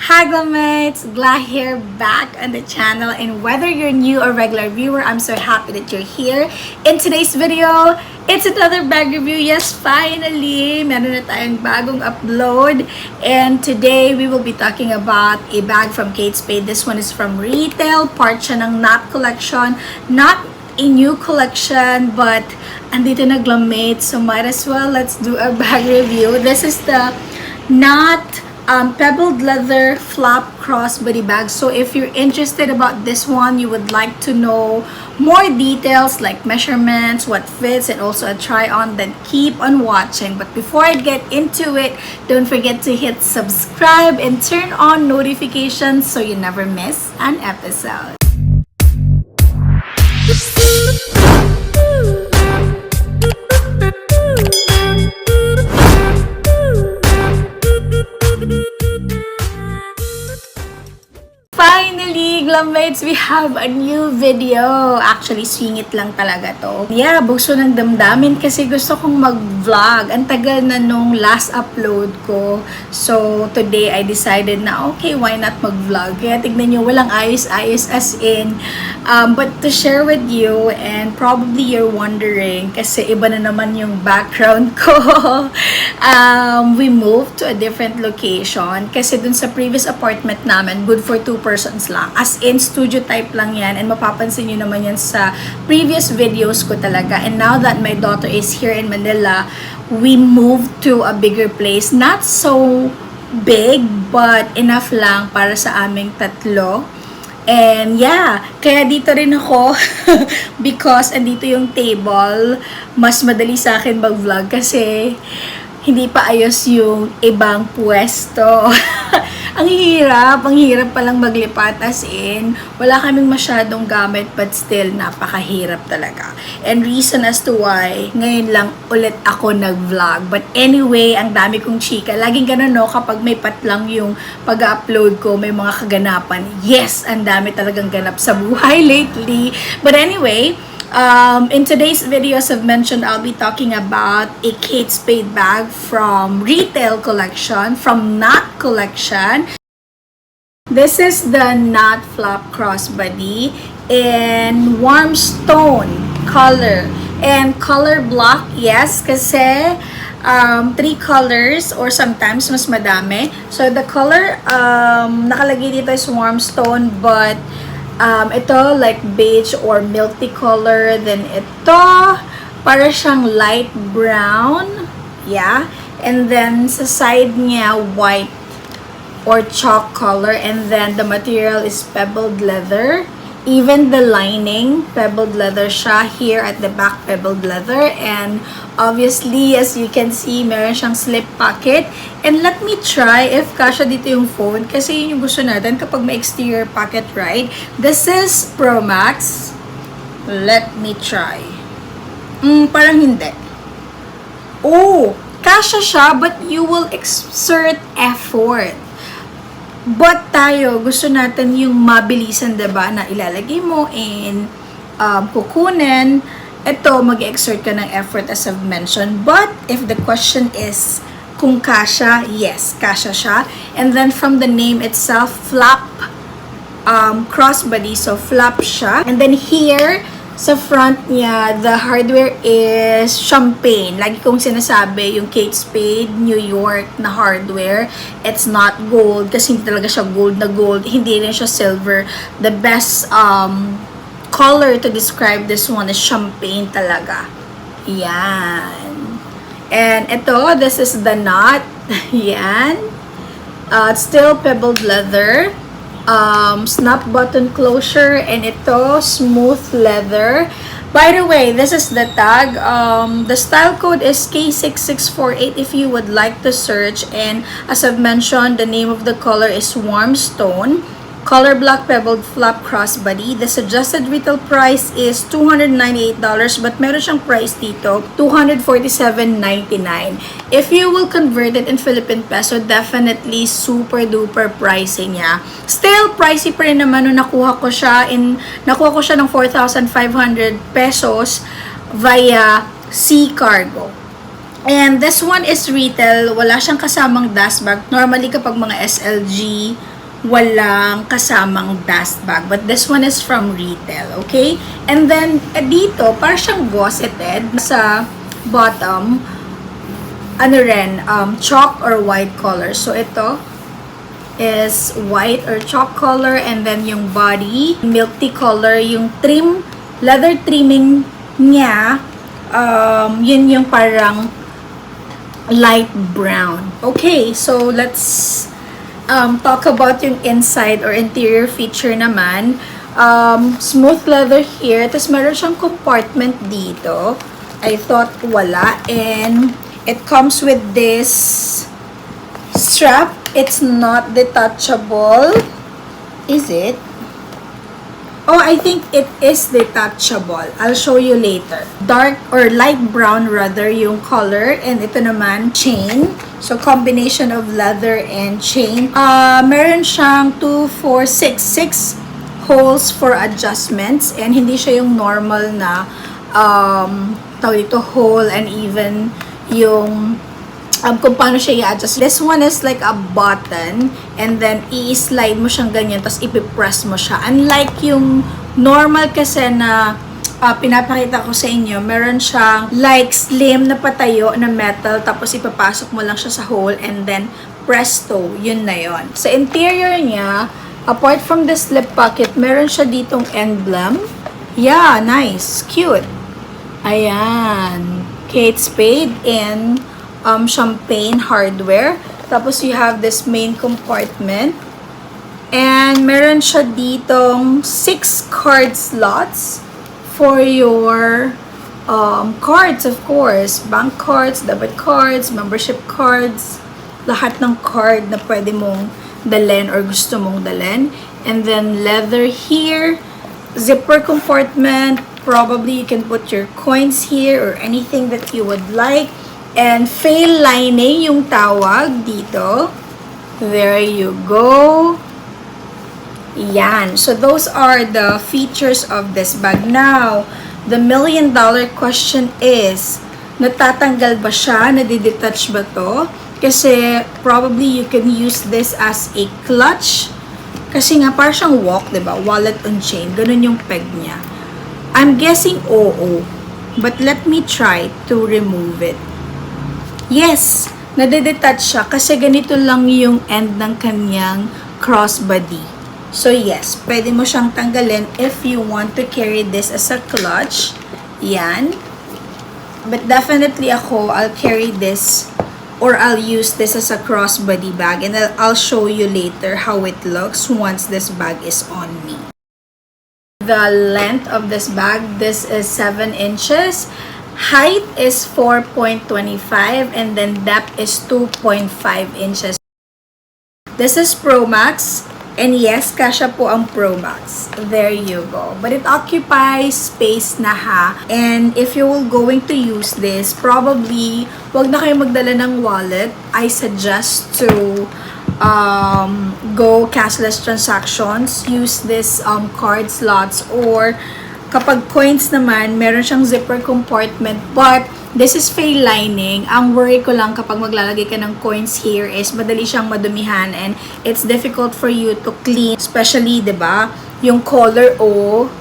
Hi Glowmates! Glad here back on the channel, and whether you're new or regular viewer, I'm so happy that you're here. In today's video, it's another bag review. Yes, finally! Meron na tayong bagong upload, and today we will be talking about a bag from Kate Spade. This one is from retail, part siya ng Knot collection. Not a new collection, but andito na Glowmates, so might as well let's do a bag review. This is the Knot pebbled leather flap crossbody bag. So if you're interested about this one, you would like to know more details like measurements, what fits, and also a try on, then keep on watching. But before I get into it, don't forget to hit subscribe and turn on notifications so you never miss an episode. Finally, Glowmates, we have a new video. Actually, swingit lang talaga to. Yeah, bugso ng damdamin kasi gusto kong mag-vlog. Ang tagal na nung last upload ko. So, today I decided na okay, why not mag-vlog? Kaya tignan nyo, walang ayos-ayos as in. But to share with you, and probably you're wondering, kasi iba na naman yung background ko. We moved to a different location. Kasi dun sa previous apartment namin, good for 2 persons lang. As in, studio type lang yan. And mapapansin nyo naman yan sa previous videos ko talaga. And now that my daughter is here in Manila, we moved to a bigger place. Not so big, but enough lang para sa aming tatlo. And yeah, kaya dito rin ako because andito yung table. Mas madali sa akin mag-vlog kasi hindi pa ayos yung ibang pwesto. Ang hirap palang maglipat, as in, wala kaming masyadong gamit but still, napakahirap talaga. And reason as to why, ngayon lang ulit ako nag-vlog. But anyway, ang dami kong chika. Laging ganun, no, kapag may patlang yung pag-upload ko, may mga kaganapan. Yes, ang dami talagang ganap sa buhay lately. But anyway, in today's video, as I've mentioned, I'll be talking about a Kate Spade bag from retail collection, from Knot collection. This is the Knot flap crossbody in warm stone color and color block. Yes, kasi 3 colors or sometimes mas madami. So the color nakalagay dito is warm stone, but ito like beige or milky color. Then ito para siyang light brown, yeah, and then sa side niya white or chalk color, and then the material is pebbled leather. Even the lining, pebbled leather siya. Here at the back, pebbled leather. And obviously, as you can see, meron siyang slip pocket. And let me try if kasha dito yung phone. Kasi yun yung gusto natin kapag may exterior pocket, right? This is Pro Max. Let me try. Parang hindi. Oh, kasha siya, but you will exert effort. But tayo, gusto natin yung mabilisan, diba, na ilalagay mo and kukunin. Ito, mag-exert ka ng effort as I've mentioned. But if the question is kung kasha, yes, kasha siya. And then from the name itself, flap crossbody, so flap siya. And then here, sa front niya, the hardware is champagne. Lagi kong sinasabi, yung Kate Spade, New York na hardware, it's not gold kasi hindi talaga siya gold na gold. Hindi rin siya silver. The best color to describe this one is champagne talaga. Yan. And ito, this is the Knot. Yan. It's still pebbled leather. Snap button closure, and ito smooth leather. By the way, this is the tag. The style code is K6648 if you would like to search, and as I've mentioned, the name of the color is warm stone. Color block pebbled flap crossbody. The suggested retail price is $298, but meron siyang price dito, $247.99. If you will convert it in Philippine peso, definitely super duper pricey niya. Still pricey pa rin naman nung nakuha ko siya ng 4,500 pesos via sea cargo. And this one is retail. Wala siyang kasamang dust bag. Normally, kapag mga SLG, walang kasamang dust bag. But this one is from retail, okay? And then, dito, parang siyang gosseted sa bottom. Ano rin, chalk or white color. So, ito is white or chalk color. And then, yung body, milk tea color. Yung trim, leather trimming niya, yun yung parang light brown. Okay, so let's talk about yung inside or interior feature naman. Smooth leather here. Tapos meron siyang compartment dito. I thought wala. And it comes with this strap. It's not detachable. Is it? Oh, I think it is detachable. I'll show you later. Dark or light brown rather yung color. And ito naman, chain. So, combination of leather and chain. Meron siyang 2, 4, 6 holes for adjustments. And hindi siya yung normal na tawag dito, hole and even yung kung paano siya i-adjust. This one is like a button and then i-slide mo siyang ganyan tapos ipipress mo siya. Unlike yung normal kasi na pinapakita ko sa inyo, meron siyang like slim na patayo na metal tapos ipapasok mo lang siya sa hole and then presto, yun na yun. Sa interior niya, apart from the slip pocket, meron siya ditong emblem. Yeah, nice. Cute. Ayan. Kate Spade and champagne hardware. Tapos you have this main compartment. And meron siya ditong 6 card slots for your cards, of course. Bank cards, debit cards, membership cards. Lahat ng card na pwede mong dalhin or gusto mong dalhin. And then leather here. Zipper compartment. Probably you can put your coins here or anything that you would like. And fail lining yung tawag dito. There you go. Yan. So, those are the features of this bag. Now, the $1,000,000 question is, natatanggal ba siya? Nadidetach ba to? Kasi, probably you can use this as a clutch. Kasi nga, parang siyang walk, diba? Wallet on chain. Ganun yung peg niya. I'm guessing oo. But let me try to remove it. Yes, nadedetach siya kasi ganito lang yung end ng kanyang crossbody. So yes, pwede mo siyang tanggalin if you want to carry this as a clutch. Yan. But definitely I'll carry this or I'll use this as a crossbody bag and I'll show you later how it looks once this bag is on me. The length of this bag, this is 7 inches. Height is 4.25 and then depth is 2.5 inches. This is Pro Max and yes, kasya po ang Pro Max. There you go. But it occupies space na ha. And if you will going to use this, probably wag na kayo magdala ng wallet. I suggest to go cashless transactions. Use this card slots or kapag coins naman, meron siyang zipper compartment. But, this is fail lining. Ang worry ko lang kapag maglalagay ka ng coins here is madali siyang madumihan and it's difficult for you to clean. Especially, diba, yung color O,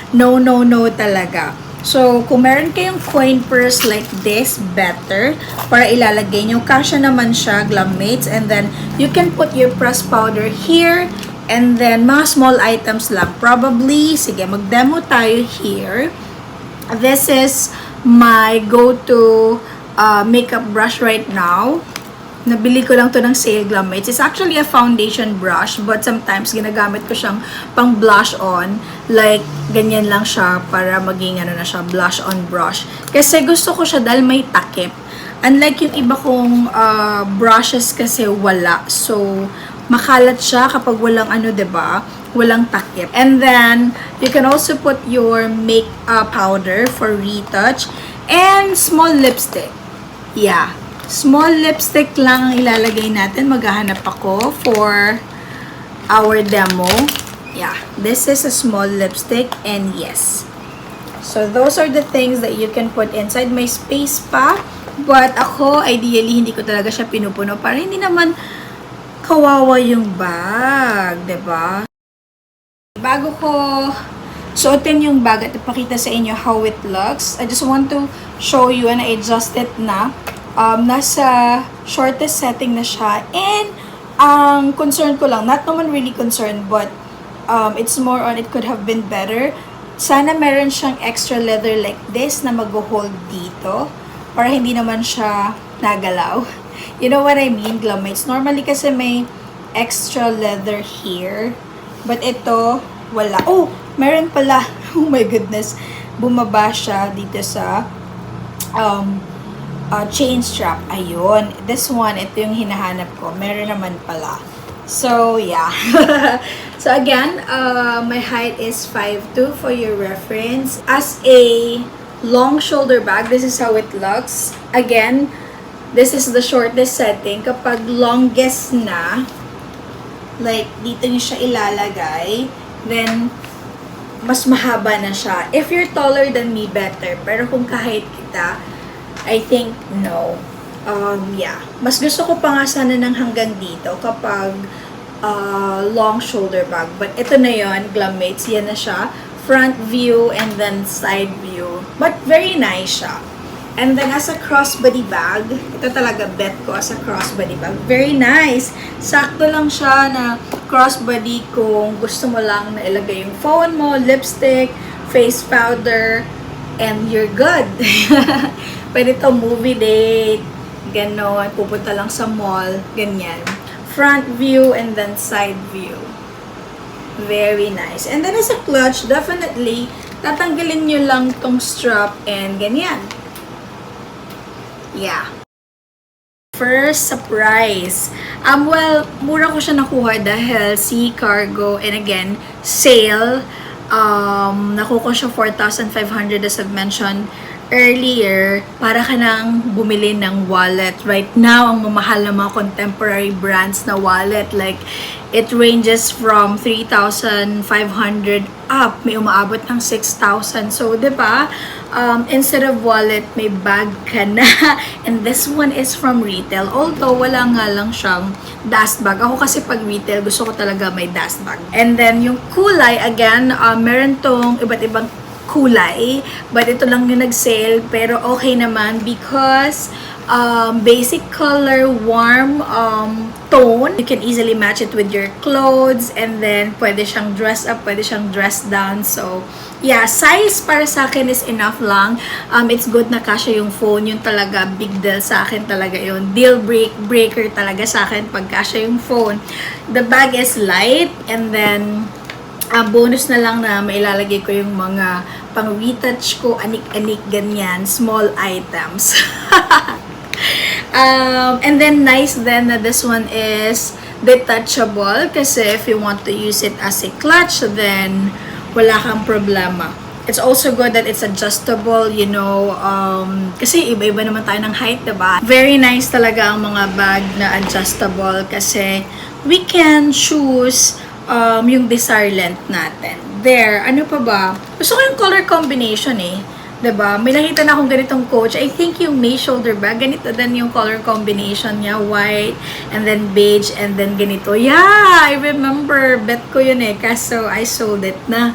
no talaga. So, kung meron kayong coin purse like this, better. Para ilalagay nyo. Kasya naman siya, Glammates. And then, you can put your pressed powder here. And then, mga small items lang. Probably, sige, mag-demo tayo here. This is my go-to makeup brush right now. Nabili ko lang to ng sale Glammates. It's actually a foundation brush, but sometimes ginagamit ko siyang pang blush on. Like, ganyan lang siya para maging na siya, blush on brush. Kasi gusto ko siya dahil may takip. Unlike yung iba kong brushes kasi wala. So, makalat siya kapag walang diba? Walang takip. And then, you can also put your makeup powder for retouch. And small lipstick. Yeah. Small lipstick lang ang ilalagay natin. Maghahanap ako for our demo. Yeah. This is a small lipstick. And yes. So, those are the things that you can put inside. May space pa. But ako, ideally, hindi ko talaga siya pinupuno para hindi naman kawawa yung bag, 'di ba? Bago ko suotin yung bag at ipakita sa inyo how it looks, I just want to show you and I adjust it na. Nasa shortest setting na siya. And ang concern ko lang, not naman really concerned, but it's more on it could have been better. Sana meron siyang extra leather like this na mag-hold dito para hindi naman siya nagalaw. You know what I mean, Glammates? Normally kasi may extra leather here. But ito, wala. Oh, meron pala. Oh my goodness. Bumaba siya dito sa chain strap. Ayun. This one, ito yung hinahanap ko. Meron naman pala. So, yeah. So, again, my height is 5'2" for your reference. As a long shoulder bag, this is how it looks. Again, this is the shortest setting. Kapag longest na, like, dito nyo siya ilalagay, then, mas mahaba na siya. If you're taller than me, better. Pero kung kahit kita, I think no. Yeah. Mas gusto ko pa nga sana ng hanggang dito kapag long shoulder bag. But ito na yon, Glammates. Yan na siya. Front view and then side view. But very nice siya. And then as a crossbody bag, ito talaga bet ko as a crossbody bag. Very nice. Sakto lang siya na crossbody kung gusto mo lang na ilagay yung phone mo, lipstick, face powder, and you're good. Pwede to movie date, gano'n, pupunta lang sa mall, ganyan. Front view and then side view. Very nice. And then as a clutch, definitely, tatanggalin nyo lang tong strap and ganyan. Yeah. First surprise. Well, mura ko siya nakuha dahil Sea Cargo and again, sale. Nakuha ko siya 4,500 as I've mentioned earlier. Para ka nang bumili ng wallet. Right now, ang mamahal na mga contemporary brands na wallet, like, it ranges from 3,500 up. May umaabot ng 6,000. So, diba? Instead of wallet, may bag ka na. And this one is from retail. Although, wala nga lang siyang dust bag. Ako kasi pag retail, gusto ko talaga may dust bag. And then, yung kulay, again, meron tong iba't ibang kulay. But ito lang yung nag-sale. Pero okay naman because basic color, warm tone. You can easily match it with your clothes. And then, pwede siyang dress up, pwede siyang dress down. So, yeah, size para sa akin is enough lang. It's good na kasya yung phone. Yung talaga, big deal sa akin talaga yun. Deal breaker talaga sa akin pag kasya yung phone. The bag is light. And then, bonus na lang na mailalagay ko yung mga pang-retouch ko, anik-anik, ganyan, small items. And then nice then na this one is detachable kasi if you want to use it as a clutch, then wala kang problema. It's also good that it's adjustable, you know, kasi iba-iba naman tayo ng height, diba? Very nice talaga ang mga bag na adjustable kasi we can choose yung desired length natin. There, ano pa ba? Gusto ko yung color combination eh. Diba? May nakita na akong ganitong coach. I think yung May shoulder bag, ganito din yung color combination niya. White, and then beige, and then ganito. Yeah! I remember. Bet ko yun eh. Kaso, I sold it na.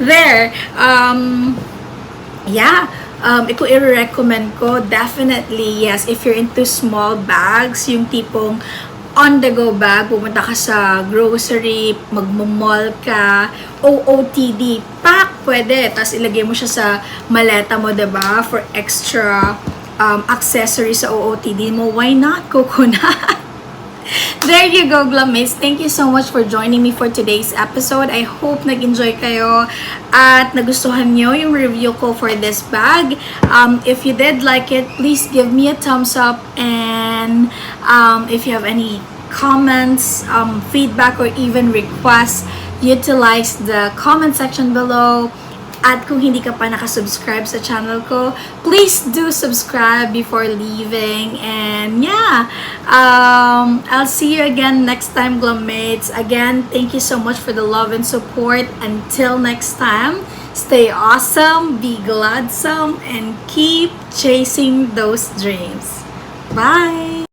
There. Yeah. Ito i-recommend ko. Definitely, yes. If you're into small bags, yung tipong on-the-go bag, pumunta ka sa grocery, magmamall ka, OOTD, pack, pwede. Tapos ilagay mo siya sa maleta mo, diba? For extra accessories sa OOTD mo. Why not? Coconut. There you go, Glammates. Thank you so much for joining me for today's episode. I hope nag-enjoy kayo at nagustuhan nyo yung review ko for this bag. If you did like it, please give me a thumbs up. And if you have any comments, feedback, or even requests, utilize the comment section below. At kung hindi ka pa nakasubscribe sa channel ko, please do subscribe before leaving. And yeah, I'll see you again next time, Glammates. Again, thank you so much for the love and support. Until next time, Stay awesome, be gladsome, and keep chasing those dreams. Bye!